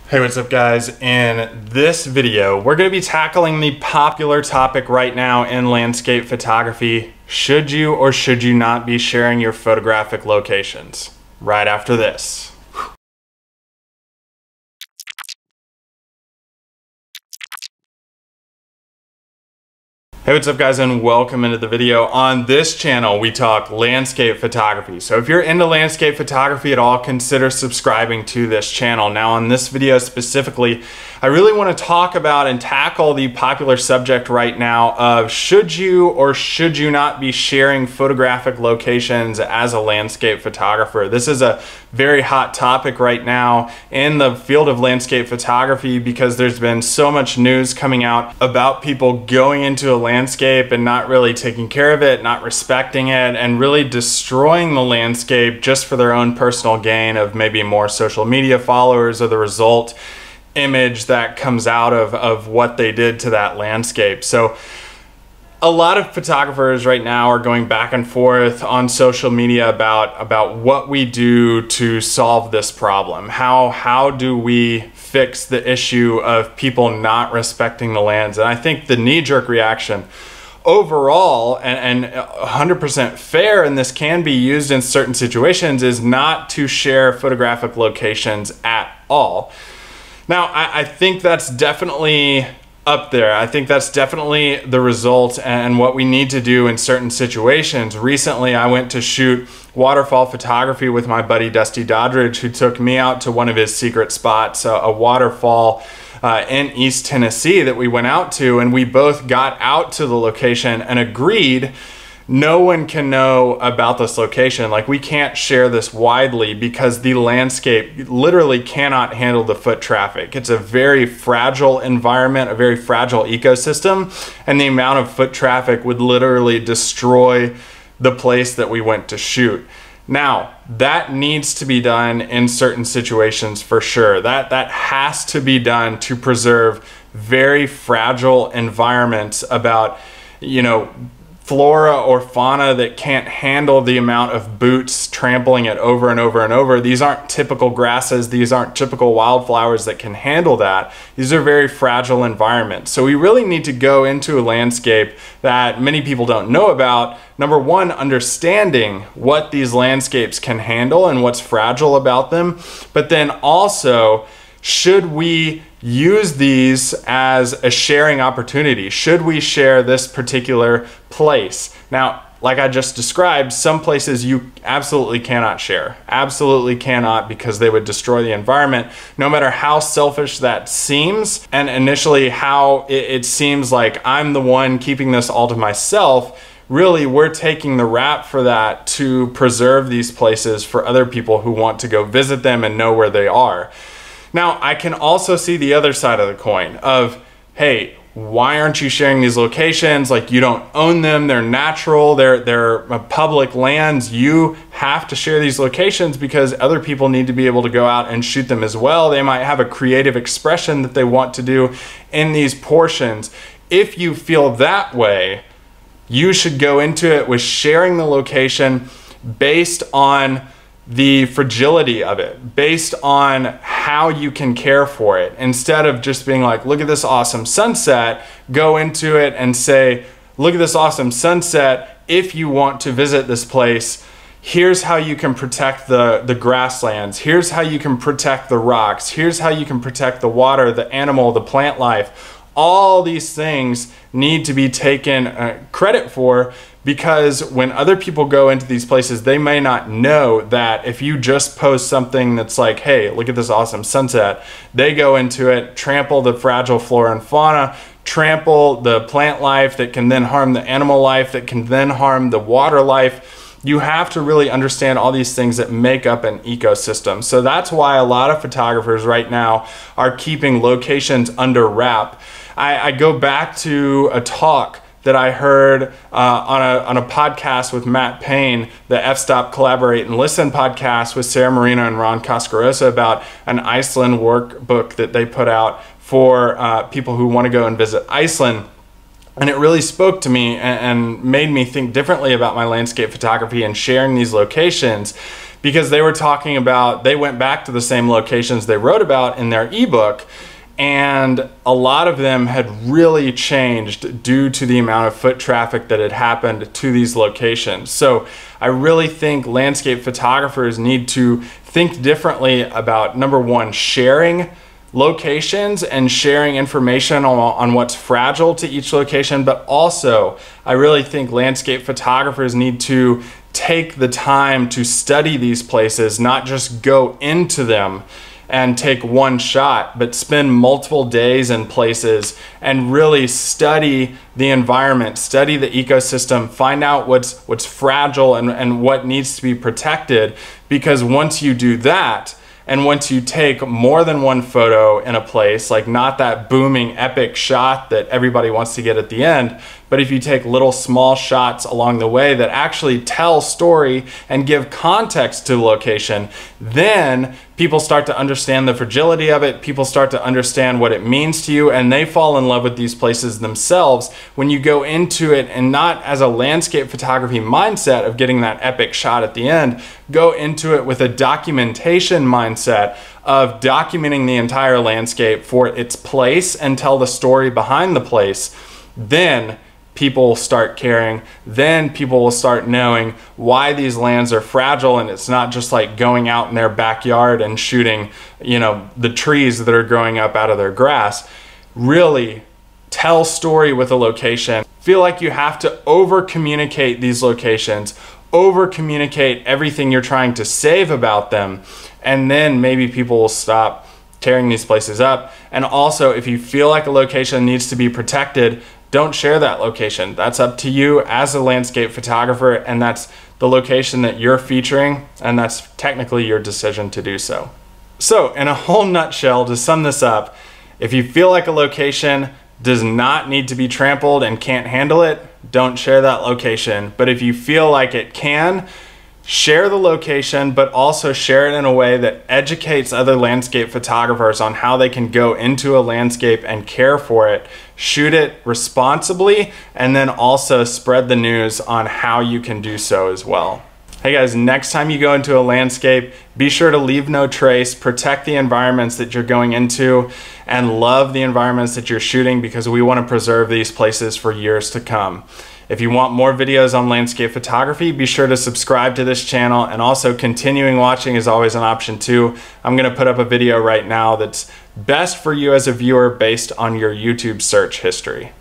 Hey, what's up guys? In this video, we're going to be tackling the popular topic right now in landscape photography. Should you or should you not be sharing your photographic locations? Right after this. Hey, what's up guys, and welcome into the video. On this channel, we talk landscape photography. So if you're into landscape photography at all, consider subscribing to this channel. Now on this video specifically, I really want to talk about and tackle the popular subject right now of should you or should you not be sharing photographic locations as a landscape photographer. This is a very hot topic right now in the field of landscape photography because there's been so much news coming out about people going into a landscape and not really taking care of it, not respecting it, and really destroying the landscape just for their own personal gain of maybe more social media followers or the result image that comes out of what they did to that landscape. So a lot of photographers right now are going back and forth on social media about what we do to solve this problem. How do we fix the issue of people not respecting the lands? And I think the knee-jerk reaction overall and 100% fair, and this can be used in certain situations, is not to share photographic locations at all. Now, I think that's definitely up there. I think that's definitely the result and what we need to do in certain situations. Recently, I went to shoot waterfall photography with my buddy Dusty Doddridge, who took me out to one of his secret spots, a waterfall in East Tennessee that we went out to, and we both got out to the location and agreed no one can know about this location. Like, we can't share this widely because the landscape literally cannot handle the foot traffic. It's a very fragile environment, a very fragile ecosystem, and the amount of foot traffic would literally destroy the place that we went to shoot. Now, that needs to be done in certain situations for sure. That has to be done to preserve very fragile environments about, flora or fauna that can't handle the amount of boots trampling it over and over and over. These aren't typical grasses. These aren't typical wildflowers that can handle that. These are very fragile environments. So we really need to go into a landscape that many people don't know about. Number one, understanding what these landscapes can handle and what's fragile about them. But then also, should we use these as a sharing opportunity? Should we share this particular place? Now, like I just described, some places you absolutely cannot share. Absolutely cannot, because they would destroy the environment, no matter how selfish that seems, and initially how it seems like I'm the one keeping this all to myself. Really, we're taking the rap for that to preserve these places for other people who want to go visit them and know where they are. Now, I can also see the other side of the coin of, hey, why aren't you sharing these locations? Like, you don't own them, they're natural, they're public lands. You have to share these locations because other people need to be able to go out and shoot them as well. They might have a creative expression that they want to do in these portions. If you feel that way, you should go into it with sharing the location based on the fragility of it, based on how you can care for it. Instead of just being like, look at this awesome sunset, go into it and say, look at this awesome sunset. If you want to visit this place, here's how you can protect the grasslands. Here's how you can protect the rocks. Here's how you can protect the water, the animal, the plant life. All these things need to be taken credit for, because when other people go into these places, they may not know that if you just post something that's like, hey, look at this awesome sunset, they go into it, trample the fragile flora and fauna, trample the plant life that can then harm the animal life, that can then harm the water life. You have to really understand all these things that make up an ecosystem. So that's why a lot of photographers right now are keeping locations under wrap. I go back to a talk that I heard on a podcast with Matt Payne, the F-Stop Collaborate and Listen podcast with Sarah Marino and Ron Cascarosa, about an Iceland workbook that they put out for people who want to go and visit Iceland. And it really spoke to me and made me think differently about my landscape photography and sharing these locations, because they were talking about, they went back to the same locations they wrote about in their ebook, and a lot of them had really changed due to the amount of foot traffic that had happened to these locations. So I really think landscape photographers need to think differently about, number one, sharing locations and sharing information on what's fragile to each location, but also I really think landscape photographers need to take the time to study these places, not just go into them and take one shot, but spend multiple days in places and really study the environment, study the ecosystem, find out what's fragile and what needs to be protected. Because once you do that, and once you take more than one photo in a place, like not that booming epic shot that everybody wants to get at the end, but if you take little small shots along the way that actually tell story and give context to the location, then people start to understand the fragility of it, people start to understand what it means to you, and they fall in love with these places themselves when you go into it, and not as a landscape photography mindset of getting that epic shot at the end, go into it with a documentation mindset of documenting the entire landscape for its place and tell the story behind the place. Then people will start caring, then people will start knowing why these lands are fragile, and it's not just like going out in their backyard and shooting, you know, the trees that are growing up out of their grass. Really tell story with a location. Feel like you have to over communicate these locations, over communicate everything you're trying to save about them, and then maybe people will stop tearing these places up. And also, if you feel like a location needs to be protected, don't share that location. That's up to you as a landscape photographer, and that's the location that you're featuring, and that's technically your decision to do so. So in a whole nutshell, to sum this up, if you feel like a location does not need to be trampled and can't handle it, don't share that location. But if you feel like it can, share the location, but also share it in a way that educates other landscape photographers on how they can go into a landscape and care for it, shoot it responsibly, and then also spread the news on how you can do so as well. Hey guys, next time you go into a landscape, be sure to leave no trace, protect the environments that you're going into, and love the environments that you're shooting, because we want to preserve these places for years to come. If you want more videos on landscape photography, be sure to subscribe to this channel, and also continuing watching is always an option too. I'm going to put up a video right now that's best for you as a viewer based on your YouTube search history.